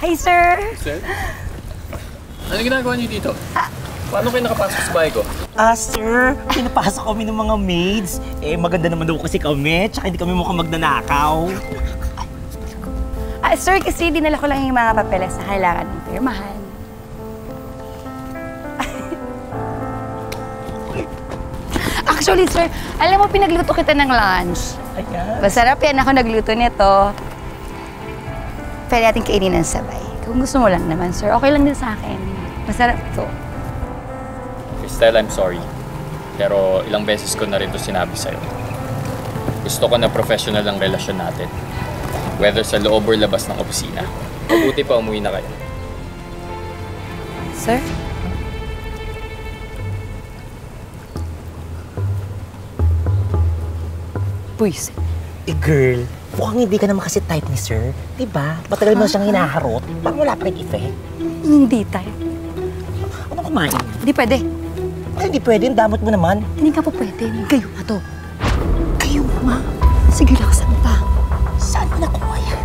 Hi, sir! Sir? Ano ginagawa niyo dito? Paano kayo nakapasok sa bahay ko? Sir, pinapasok kami ng mga maids. Maganda naman daw kasi kami, tsaka hindi kami mukhang magnanakaw. Sir, kasi dinala ko lang yung mga papeles na kailangan ng pirmahan. Actually, sir, alam mo, pinagluto kita ng lunch. Ayan. Masarap yan. Ako nagluto nito. Pwede natin kainin ng sabay. Kung gusto mo lang naman, sir, okay lang din sa akin. Masarap to. Cristel, I'm sorry. Pero ilang beses ko na rin ito sinabi sa'yo. Gusto ko na professional ang relasyon natin. Whether sa loob or labas ng opisina. Mabuti pa umuwi na kayo. Sir? Puwis. Girl, mukhang hindi ka naman kasi type ni sir. Diba? Matagal mo siyang hinaharot. Parang wala pa rin effect. Hindi tayo. Ano kumain? Hindi pwede. Hindi pwede. Ang damot mo naman. Hindi ka po pwede. Gayo pa to. Gayo ma. Sige, lakasan pa. Saan mo nakuha yan?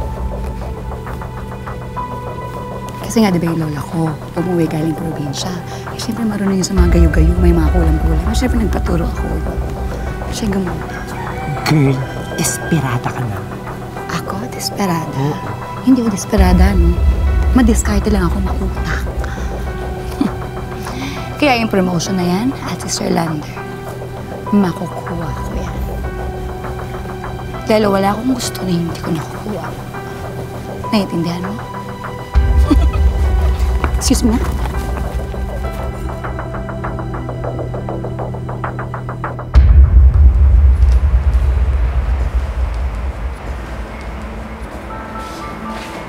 Kasi nga, di ba yung lola ko, umuwi galing probinsya. Siyempre marunong yun sa mga gayo-gayo, may mga kulang-kulang. Siyempre nagpaturo ako. Siya gumawa. Girl, desperada ka na. Ako? Desperada? Hindi ako desperada, no? Madiskarte lang ako mautak. Kaya yung promotion na yan, at si Sir Lander, makukuha ko yan. Dahil wala akong gusto na hindi ko nakukuha. Naiintindihan mo? Excuse me.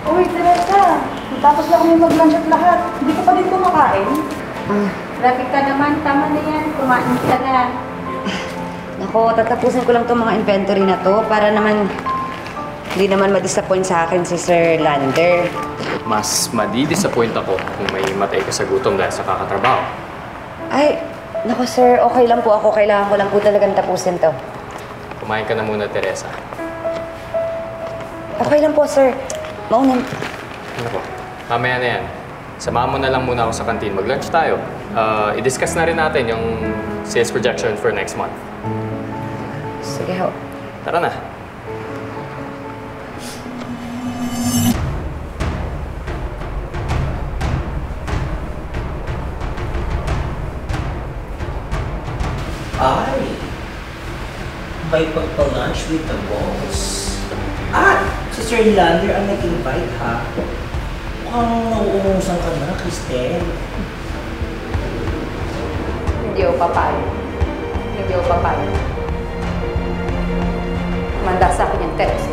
Uy, Teresa! Tapos na kami mag-lunch at lahat. Hindi ka pa din kumakain? Traffic ka naman. Tama na yan. Kumain ka na. Nako, tatapusin ko lang itong mga inventory na to para naman hindi naman ma-disappoint sa akin si Sir Lander. Mas madi-disappoint ako kung may matay ka sa gutom dahil sa kakatrabaho. Ay, nako sir, okay lang po ako. Kailangan ko lang po talagang tapusin to. Kumain ka na muna, Teresa. Okay lang po, sir. Maunan. Ano po? Mamaya na yan. Samahan mo na lang muna ako sa kantin. Mag-lunch tayo. I-discuss na rin natin yung sales projection for next month. Sige ho. Tara na. Ay, may pagpa-lunch with the boss. Si Sir Lander ang nag-invite ha. Mukhang nauungusan ka na, Cristel. Hindi ako papayag. Hindi ako papayag. Manda sa akin yung Teresa.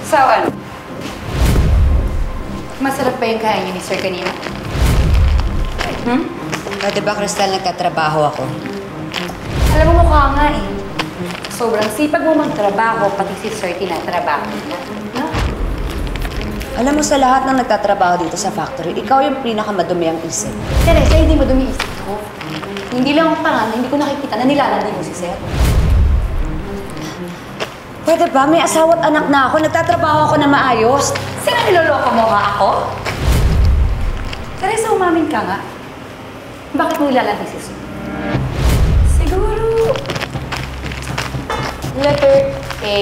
So, ano? Masarap ba yung kain niyo ni Sir kanina? Pwede ba, Cristel, nagtatrabaho ako? Alam mo, mukha nga eh. Sobrang sipag mo magtrabaho, pati si Sir tinatrabaho niya. No? Alam mo, sa lahat ng nagtatrabaho dito sa factory, ikaw yung pinakamadumi ang isip. Teresa, hindi mo dumiisip ko. Hindi lang ako tanga, hindi ko nakikita na nilalandi mo si Sir. Pwede ba? May asawa at anak na ako. Nagtatrabaho ako na maayos. Sino niloloko mo nga ako? Teresa, umamin ka nga. Bakit mo nilalandi si Sir? Siguro... letter A?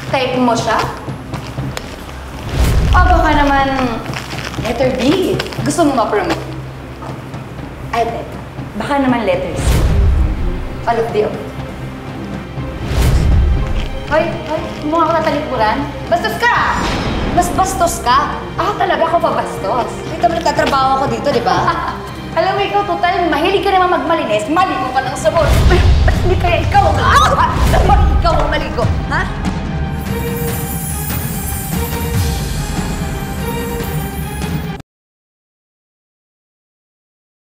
Type mo siya? O baka naman letter B? Gusto mo ma-promote? Ay, baka naman letter C. All of the above. Hoy, mukha ko natalikuran. Bastos ka! Mas bastos ka. Talaga ako pa bastos. Dito mo nagtatrabaho ako dito, di ba? Alam mo, ikaw, total, mahilig ka naman magmalinis, maligo ka ng sabon. Ba't hindi kaya ikaw ang maligo? Ikaw ang maligo, ha?